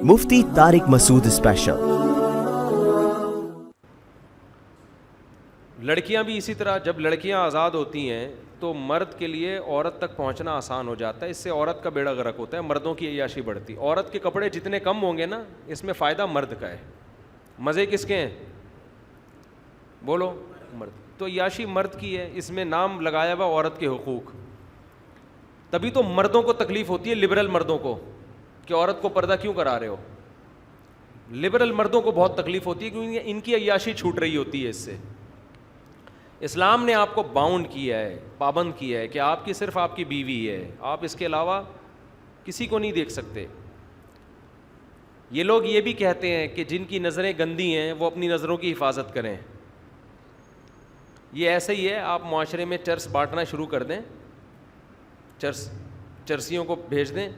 مفتی طارق مسعود special. لڑکیاں بھی اسی طرح، جب لڑکیاں آزاد ہوتی ہیں تو مرد کے لیے عورت تک پہنچنا آسان ہو جاتا ہے، اس سے عورت کا بیڑا غرق ہوتا ہے، مردوں کی عیاشی بڑھتی۔ عورت کے کپڑے جتنے کم ہوں گے نا، اس میں فائدہ مرد کا ہے، مزے کس کے ہیں؟ بولو، مرد۔ تو عیاشی مرد کی ہے، اس میں نام لگایا ہوا عورت کے حقوق۔ تبھی تو مردوں کو تکلیف ہوتی ہے، لبرل مردوں کو، کہ عورت کو پردہ کیوں کرا رہے ہو۔ لبرل مردوں کو بہت تکلیف ہوتی ہے کیونکہ ان کی عیاشی چھوٹ رہی ہوتی ہے اس سے۔ اسلام نے آپ کو باؤنڈ کیا ہے، پابند کیا ہے کہ آپ کی صرف آپ کی بیوی ہے، آپ اس کے علاوہ کسی کو نہیں دیکھ سکتے۔ یہ لوگ یہ بھی کہتے ہیں کہ جن کی نظریں گندی ہیں وہ اپنی نظروں کی حفاظت کریں۔ یہ ایسے ہی ہے، آپ معاشرے میں چرس بانٹنا شروع کر دیں، چرسیوں کو بھیج دیں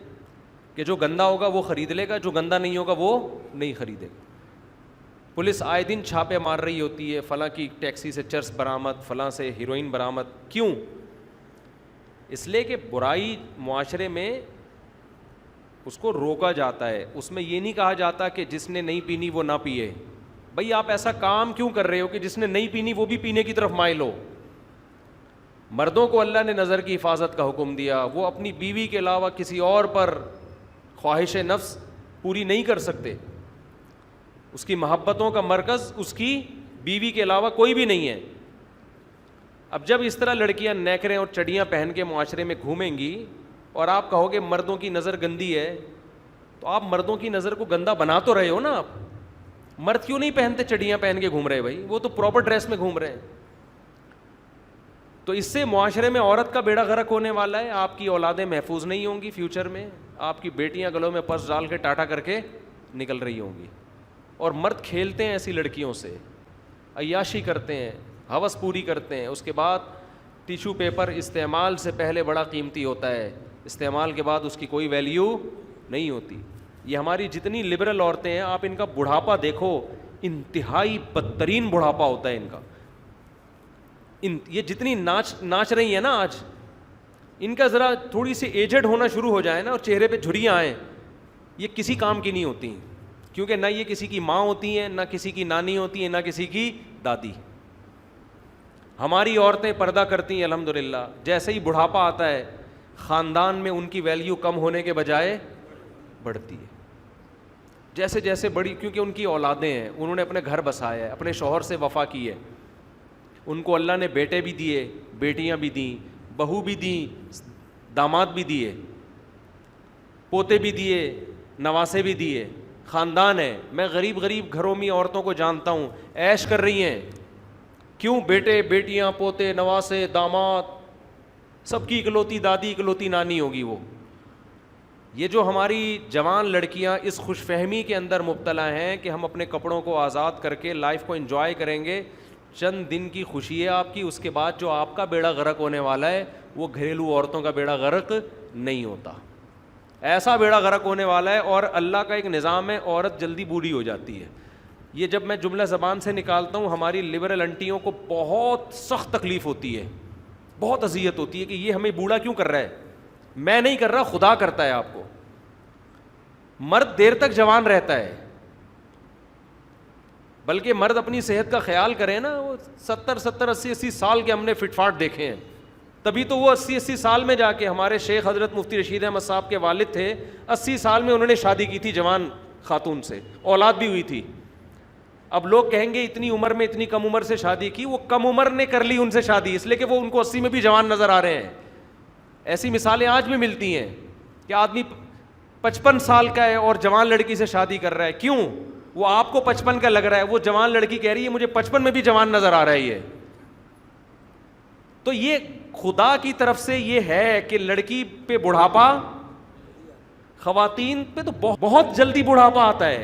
کہ جو گندا ہوگا وہ خرید لے گا، جو گندا نہیں ہوگا وہ نہیں خریدے گا۔ پولیس آئے دن چھاپے مار رہی ہوتی ہے، فلاں کی ٹیکسی سے چرس برآمد، فلاں سے ہیروئن برآمد۔ کیوں؟ اس لیے کہ برائی معاشرے میں اس کو روکا جاتا ہے، اس میں یہ نہیں کہا جاتا کہ جس نے نہیں پینی وہ نہ پیے۔ بھئی آپ ایسا کام کیوں کر رہے ہو کہ جس نے نہیں پینی وہ بھی پینے کی طرف مائل ہو؟ مردوں کو اللہ نے نظر کی حفاظت کا حکم دیا، وہ اپنی بیوی کے علاوہ کسی اور پر خواہش نفس پوری نہیں کر سکتے۔ اس کی محبتوں کا مرکز اس کی بیوی کے علاوہ کوئی بھی نہیں ہے۔ اب جب اس طرح لڑکیاں نیکریں اور چڑیاں پہن کے معاشرے میں گھومیں گی اور آپ کہو گے مردوں کی نظر گندی ہے، تو آپ مردوں کی نظر کو گندا بنا تو رہے ہو نا۔ آپ مرد کیوں نہیں پہنتے چڑیاں پہن کے گھوم رہے بھائی؟ وہ تو پراپر ڈریس میں گھوم رہے ہیں۔ تو اس سے معاشرے میں عورت کا بیڑا غرق ہونے والا ہے، آپ کی اولادیں محفوظ نہیں ہوں گی فیوچر میں، آپ کی بیٹیاں گلوں میں پرس ڈال کے ٹاٹا کر کے نکل رہی ہوں گی، اور مرد کھیلتے ہیں ایسی لڑکیوں سے، عیاشی کرتے ہیں، ہوس پوری کرتے ہیں۔ اس کے بعد ٹیشو پیپر استعمال سے پہلے بڑا قیمتی ہوتا ہے، استعمال کے بعد اس کی کوئی ویلیو نہیں ہوتی۔ یہ ہماری جتنی لبرل عورتیں ہیں، آپ ان کا بڑھاپا دیکھو، انتہائی بدترین بڑھاپا ہوتا ہے ان کا۔ یہ جتنی ناچ رہی ہیں نا آج، ان کا ذرا تھوڑی سی ایجڈ ہونا شروع ہو جائے نا اور چہرے پہ جھریاں آئیں، یہ کسی کام کی نہیں ہوتی، کیونکہ نہ یہ کسی کی ماں ہوتی ہیں، نہ کسی کی نانی ہوتی ہیں، نہ کسی کی دادی۔ ہماری عورتیں پردہ کرتی ہیں الحمدللہ، جیسے ہی بڑھاپا آتا ہے خاندان میں ان کی ویلیو کم ہونے کے بجائے بڑھتی ہے، جیسے جیسے بڑی، کیونکہ ان کی اولادیں ہیں، انہوں نے اپنے گھر بسایا ہے، اپنے شوہر سے وفا کی ہے، ان کو اللہ نے بیٹے بھی دیے، بیٹیاں بھی دیں، بہو بھی دیں، داماد بھی دیے، پوتے بھی دیے، نواسے بھی دیے، خاندان ہے۔ میں غریب گھروں میں عورتوں کو جانتا ہوں، عیش کر رہی ہیں۔ کیوں؟ بیٹے، بیٹیاں، پوتے، نواسے، داماد، سب کی اکلوتی دادی، اکلوتی نانی ہوگی وہ۔ یہ جو ہماری جوان لڑکیاں اس خوش فہمی کے اندر مبتلا ہیں کہ ہم اپنے کپڑوں کو آزاد کر کے لائف کو انجوائے کریں گے، چند دن کی خوشی ہے آپ کی، اس کے بعد جو آپ کا بیڑا غرق ہونے والا ہے وہ گھریلو عورتوں کا بیڑا غرق نہیں ہوتا، ایسا بیڑا غرق ہونے والا ہے۔ اور اللہ کا ایک نظام ہے، عورت جلدی بوڑھی ہو جاتی ہے۔ یہ جب میں جملہ زبان سے نکالتا ہوں، ہماری لبرل انٹیوں کو بہت سخت تکلیف ہوتی ہے، بہت اذیت ہوتی ہے کہ یہ ہمیں بوڑھا کیوں کر رہا ہے۔ میں نہیں کر رہا، خدا کرتا ہے آپ کو۔ مرد دیر تک جوان رہتا ہے، بلکہ مرد اپنی صحت کا خیال کرے نا، وہ 70 80 سال کے ہم نے فٹ فاٹ دیکھے ہیں، تبھی تو وہ 80 سال میں جا کے، ہمارے شیخ حضرت مفتی رشید احمد صاحب کے والد تھے، 80 سال میں انہوں نے شادی کی تھی جوان خاتون سے، اولاد بھی ہوئی تھی۔ اب لوگ کہیں گے اتنی عمر میں اتنی کم عمر سے شادی کی، وہ کم عمر نے کر لی ان سے شادی، اس لیے کہ وہ ان کو 80 میں بھی جوان نظر آ رہے ہیں۔ ایسی مثالیں آج بھی ملتی ہیں کہ آدمی 55 سال کا ہے اور جوان لڑکی سے شادی کر رہا ہے۔ کیوں؟ وہ آپ کو 55 کا لگ رہا ہے، وہ جوان لڑکی کہہ رہی ہے مجھے 55 میں بھی جوان نظر آ رہا ہے یہ۔ تو یہ خدا کی طرف سے یہ ہے کہ لڑکی پہ بڑھاپا، خواتین پہ تو بہت جلدی بڑھاپا آتا ہے۔